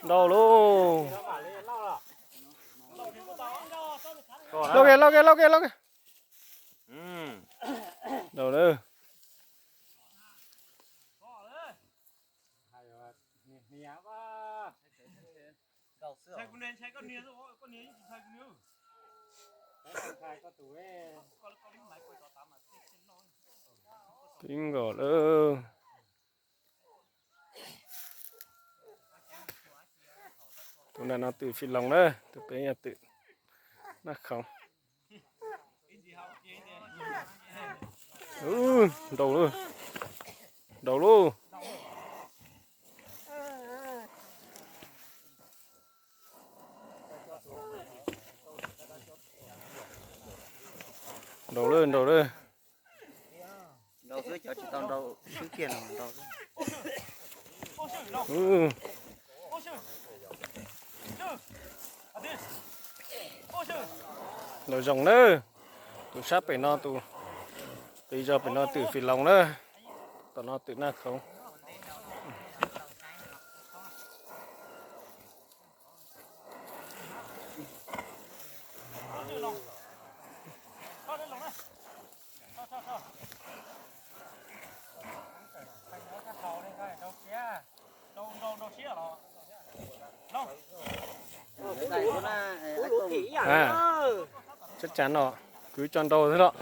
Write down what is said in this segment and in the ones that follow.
đầu luôn lâu kìa đầu nữa kinh gõ nữa tụi này nó tự phi lòng đấy tụi bé nhà tự nó không đầu luôn đầu luôn đầu lên đầu cứ cho chị tao đầu thứ tiền đầu đầu rồng nữa tụi sắp phải nó tụi bây giờ phải nó tự phi lòng nữa tụi nó tự nó không chắc chắn rồi cứ chọn đầu thế đó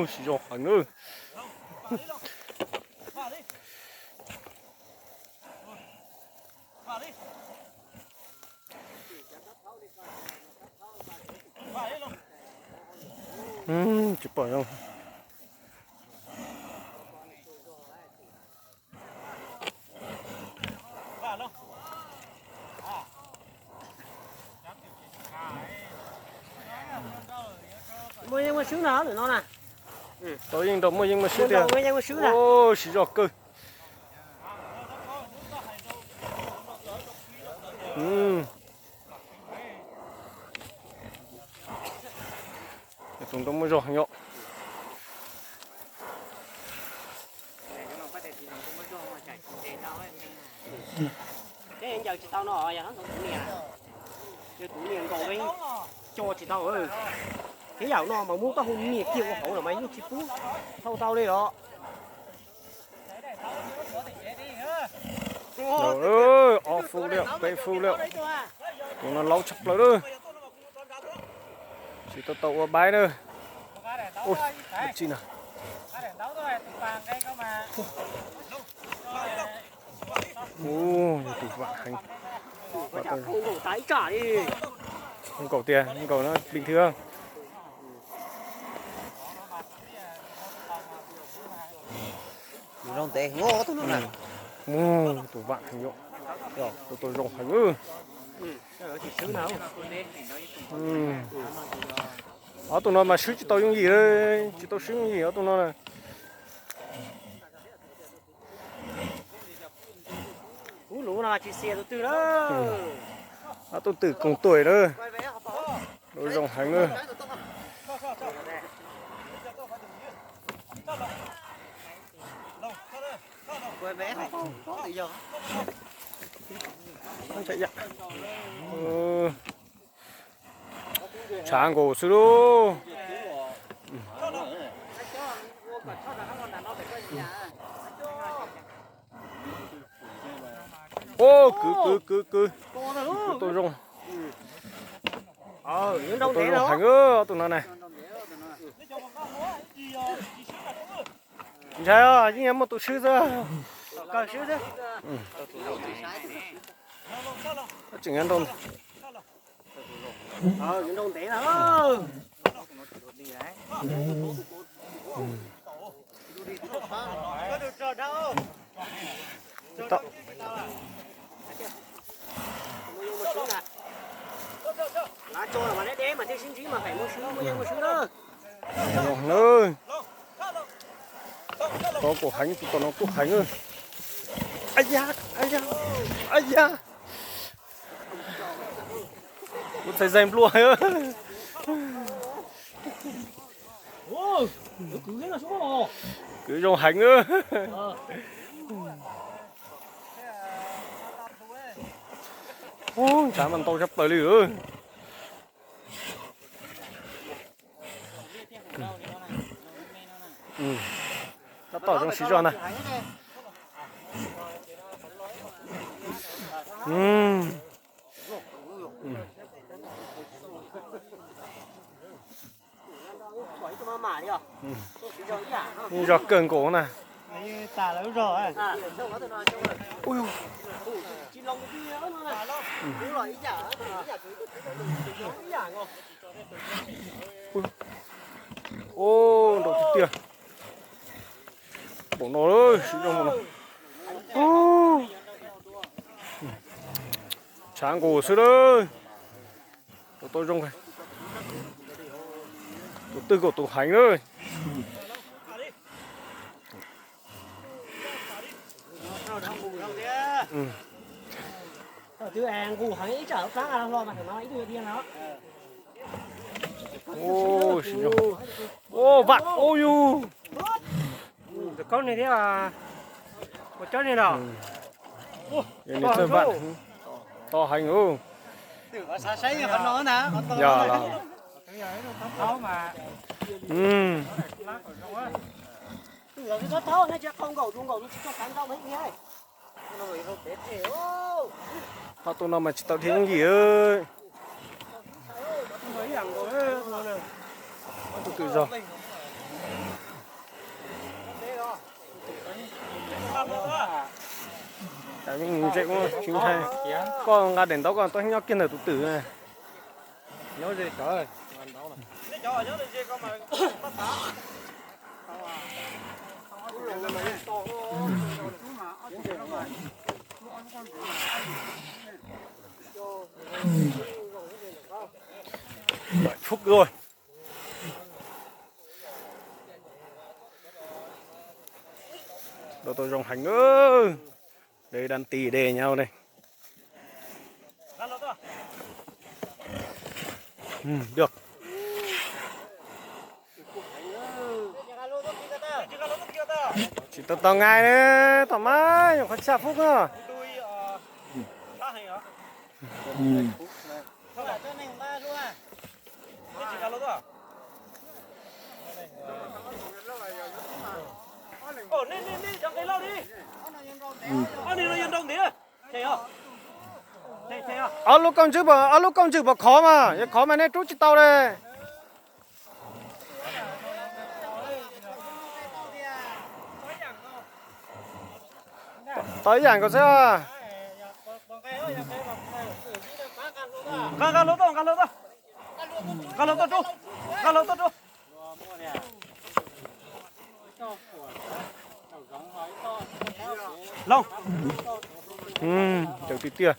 xì dọc hàng nữa chụp bỏ không mua nhưng mà xứ nào nữa nó nè tôi nhưng đồng mua nhưng mà xứ tiền ô xì dọc cơ chúng tôi mua rồi nhọ cái anh giờ chị tao nó giờ nó tụi nè giờ tụi nè còn cái cho chị tao ơi cái dạo nó mà muốn tao không nhiệt kêu có khẩu là mấy chị phú thâu tao đi đó trời ơi phu liệu cây phu liệu tụi nó lâu chọc lại nữa chỉ tao tàu bái nữa ôi chi nào tụi bạn hành không cầu tái trả đi không cầu tiền không cầu nó bình thường rong tệ ngô thôi nè tụi bạn hành nhộn rồi tôi rong hành ư tụi nó mà xứ chỉ tao dùng gì đấy chỉ tao xứ gì ở tụi nó này lũ nào chỉ xe từ đó tôi từ cùng tuổi đó tôi rong hành ư quay vé không có gì giờ không chạy dạ chán cổ sư đô cứ tôi rong tôi rong hành ư tụi nó này sao anh em một tụi sư ra coi sư chứ chừng ăn đâu những đồng té đó lá cho là mà đấy mà theo xin chí mà phải mua sứ đó nơi có cổ hành thì còn nó cổ hành ơi ai da một thầy dèm lùa ơi ôi cứ cái là xuống rồi cứ dùng hành nữa. Ô chả mình tôi sắp tới nữa. Nó tỏ trong xí tròn này. Như giọt cơn cổ này. tà là rồi Ui ô đồ chết tiệt. Bộ nó ơi, xí tròn này. Ô. Sáng cổ sư ơi. Tôi rung này. Tư cổ tủ hành ơi. thứ ăn củ hành ít chở sáng ăn lo mà nó ít đưa tiền nó Ô xí tròn. Ô vặt ô yu. con này thế là một chỗ này nào Vậy nên tôi vặt. To hành ư. sao sấy vẫn nói nè Dạ là. tháo mà là cái tháo này chứ không cầu chung cầu chỉ cho cán rau hết nghe nó bị rốt tết hiểu Họ tụi nó mà chỉ tao thiên gì ơi. mấy hàng rồi Tôi tự do. Tại vì mình sẽ cũng chúng thay. Con ngã đến đó còn tôi nhóc kia là tụi tử này. nhớ gì trời ơi Bảy phút rồi. Đồ tôi rồng hành ơi. Đây đang tỉ đề nhau đây. Được. Chỉ tao ngay đấy, thoải mái, không xa phút nữa. nên trong cái lâu đi này nó yên đông thế thấy không thấy không Lúc công chữ bảo khó mà nên trút cho tao đây. Tới giảng có sao? Gan lỗ to chú Long Chẳng tí tia.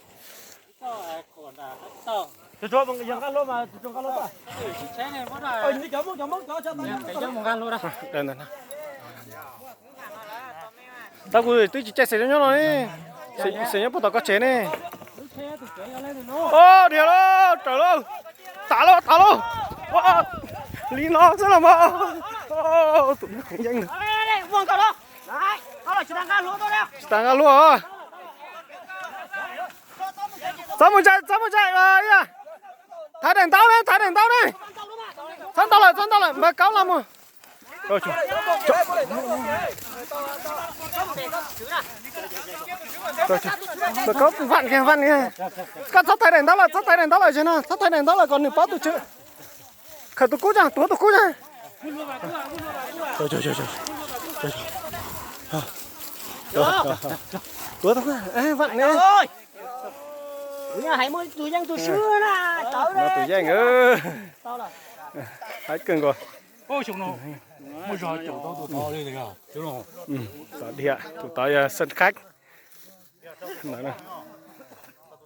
cho bằng gan lỗ mà cho gan lỗ à đi chấm cho gan lỗ đây Đây. Tao cứ tôi chỉ chạy xe nhau rồi. Xe nhau bắt đầu có chế này. Ô, điều đó, trời ơi. Tả luôn. Wow. Lý nó rất là mơ. Ô, tụi nó không nhanh được. đây vuông tao đó đấy nó là chỉ đang gan lỗ thôi đấy Tàng ra luôn à. Sao một chạy à. Thái đèn tao đây. Sẵn tao lại, mà cáo làm rồi. Rồi chú. Rồi chú. Mà có vặn kìa. Cắt thắt thái đèn tao lại chứ nào. Thắt thái đèn tao lại còn nửa bó tụi chứ. Khởi tụi cú ra. Rồi. Túa tao ra. Ê vặn nè. nhà hãy mới tụi dân tụi xưa nè tới đây Tụi danh ơi. tao là Hãy cưng rồi. ôi chúng nó mới rồi chỗ to đây này à chúng nó Đó đi ạ. Tụi tao sân khách. Nói này.